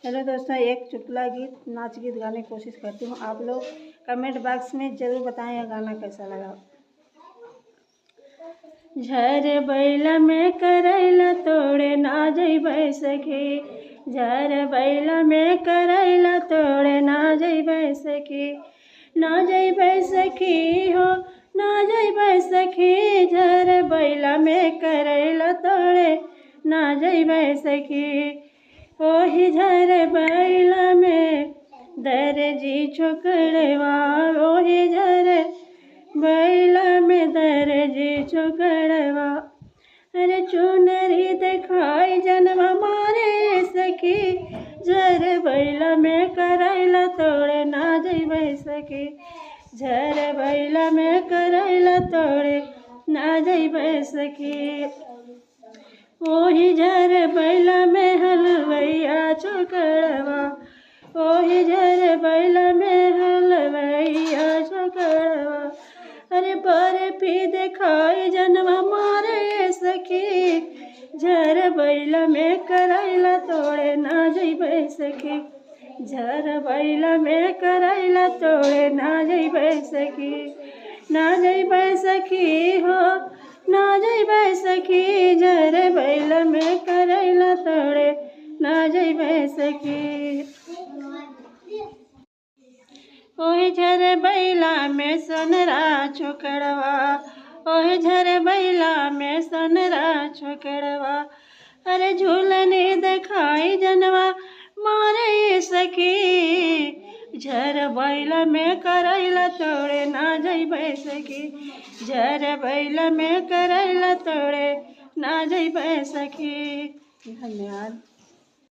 Hello दोस्तों, एक चुटकुला गीत नाच गीत गाने की कोशिश करती हूँ। आप लोग कमेंट बॉक्स में ज़रूर बताएं यह गाना कैसा लगा। झर बैला में करैला तोड़े ना जइबै सखी, झर बैला में करैला तोड़े ना जइबै सखी, ना जइबै सखी हो ना जइबै सखी, झर बैला में करैला तोड़े ना जइबै सखी। ओही झर बैला में दर्जी छोकरवा, ओही झर बैला में दर्जी छोकरवा। अरे चुनरी दिखाई जनवा मारे सखी, झर बैला में करैला तोड़े ना जइबै सखी, झर बैला में करैला तोड़े ना जइबै सखी। ओही झर बैला में हलवैया छोकरवा, ओही झर बैला में हलवैया छोकरवा। अरे बर्फी दिखाई जनवा मारे सखी, झर बैला में करैला तोड़े ना जइबै सखी, झर बैला में करैला तोड़े ना जइबै सखी, ना जइबै सखी हो ना जइबै सखी, झर बैला में करैला तोड़े ना जइबै सखी। ओही झर बैला में सोनरा छोकरवा, ओही झर बैला में सोनरा छोकरवा। अरे झूलनी दिखाई जनवा मारे सखी, झर बैला में करैला तोड़े ना जइबै सखी, झर बैला में करैला तोड़े ना जइबै सखी। धन्यवाद।